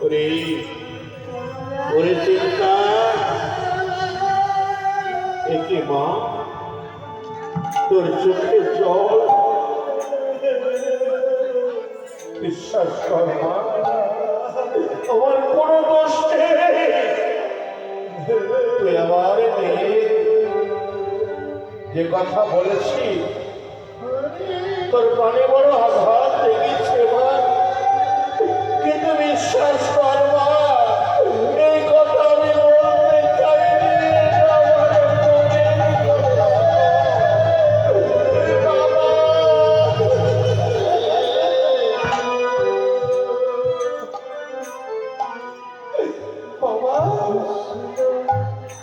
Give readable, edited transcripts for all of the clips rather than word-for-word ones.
ওরে ওরে চিন্তা একে মা তোর চোখে জল বিশ্বাস কর মা আমার কোনো দোষ নেই তুই আমার মেয়ে যে কথা বলেছি তোর প্রাণে বড় আঘাত লেগেছে মা কিন্তু বিশ্বাস কর মা এই কথা আমি বলতে চাইনি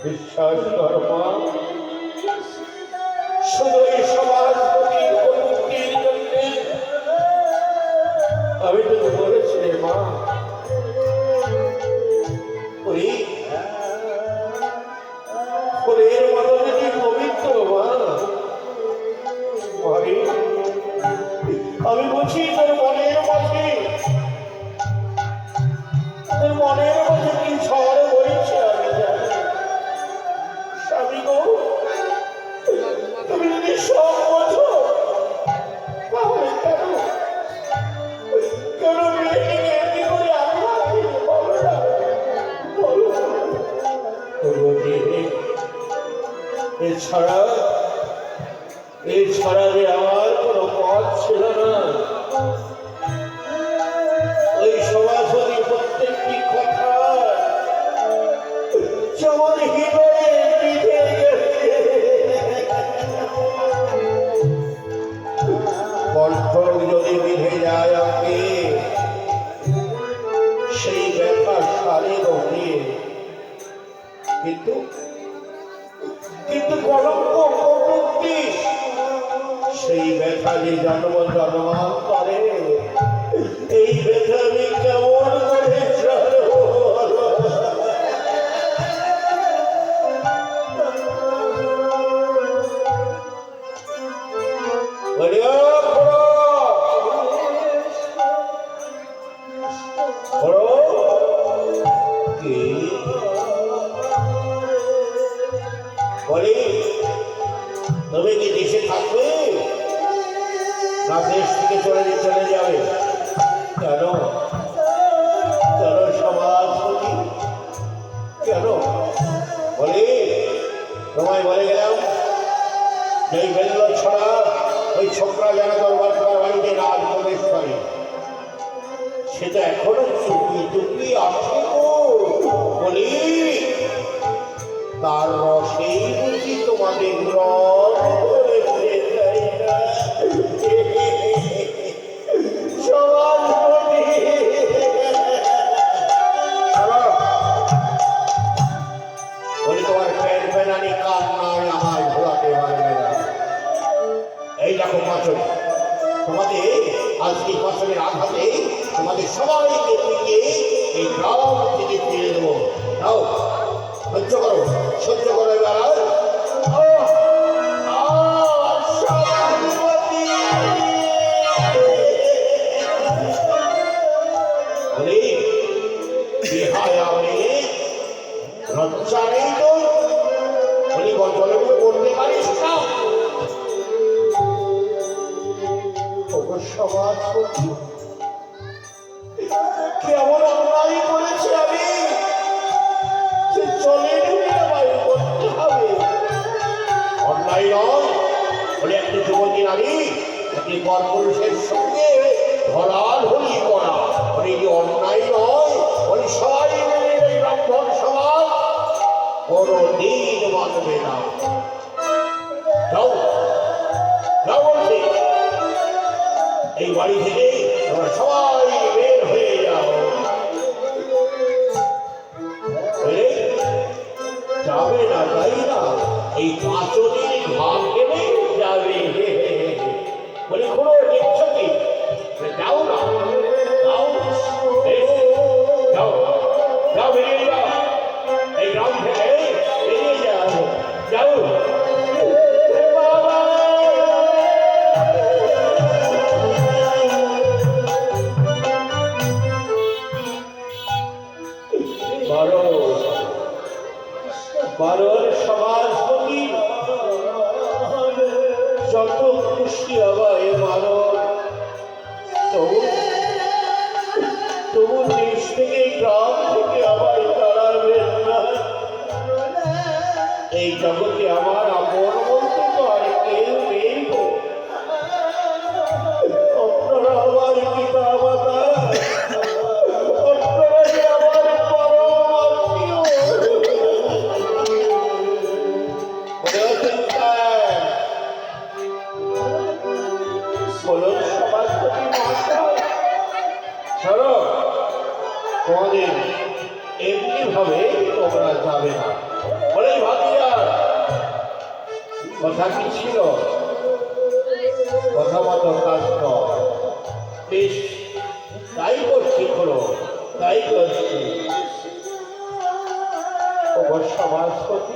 বিশ্বাস কর মা শুধু এই সমাজ মুক্তির জন্য আমি তোকে বলেছি মা ফুলের মতো যদি পবিত্র মা আমি বুঝি তোর মনের মাঝে কি ঝড় বইছে আমি জানি স্বামী গো তুমি যদি সব বোঝো তাহলে কেন মেয়েটিকে এমনি করে আমি বলো না বলো এছাড়া যে আমার কোনো পথ ছিল না ওই সমাজী প্রত্যেকটি কথা যেমন হৃদয়ে বিঁধে গেছে কণ্ঠ যদি বিঁধে যায় আমাকে সেই ব্যথা সারে রোগে কিন্তু কলঙ্ক কটূক্তি সেই ব্যথা যে জন্ম জন্মান্তরে এই ব্যথা আমি কেমন করে তুমি কি দেশে থাকবে না দেশ থেকে চলে যাবে কেন সমাজপতি কেন বলি তোমায় বলে গেলাম এই বেল্ল ছড়া ওই ছোকরা যেন দরবার বাড়িতে রাজ প্রবেশ করে সেটা এখনো চুপি আসে বলি তার রসেই বুঝি তোমাদের রস বলি তোমার পেট বেনানি কান্নায় আমায় ঘোরাতে পারবে না এই দেখো পাচক তোমাদের আজকে পাচকের আঘাতে তোমাদের সবাইকে পিটিয়ে এই গ্রাম থেকে ফিরে দেবো তাও সহ্য করো এবার লজ্জা নেই তো বলি গল্পগুলো করতে পারিস না সমাজপতি কেমন অন্যায় করেছে আমি চলে ঢুকে আমায় করতে হবে অন্যায় নয় বলে একটি যুবতী নারী একটি পরপুরুষের সঙ্গে ধরাল হলি করা বলে এটি অন্যায় নয় বলি সবাই মিলে এই ব্রাহ্মণ সমাজ কোনদিন মানবে না যাও যাও বলছি এই বাড়ি থেকে তোমরা সবাই বের হয়ে যাও যাবে না তাই না এই পাঁচদিন ভাগ কেনে যাবে বলে কোনো ইচ্ছা কি যাও না যাও যাও যাও বেরিয়ে যাও এই গ্রাম থেকে বেরিয়ে যাও যাও যত খুশি আমায় মারো, তবু তবু দেশ থেকে গ্রাম থেকে আমায় তাড়াবেন না। এই জগতে আমার আপন বলতে তো আর কেউ নেই গো। আপনারা আমার পিতা মাতা, আপনারাই আমার পরম আত্মীয়। মনে হচ্ছেন স্যার, বলুন সমাজপতি মহাশয়, শোনো, তোমাদের এমনি ভাবে তোমরা যাবে না। বলে ভাবিয়া কথা কি ছিল? কথা মতো কাজ কর। বেশ, তাই করছি, হলো তাই করছি। সমাজপতি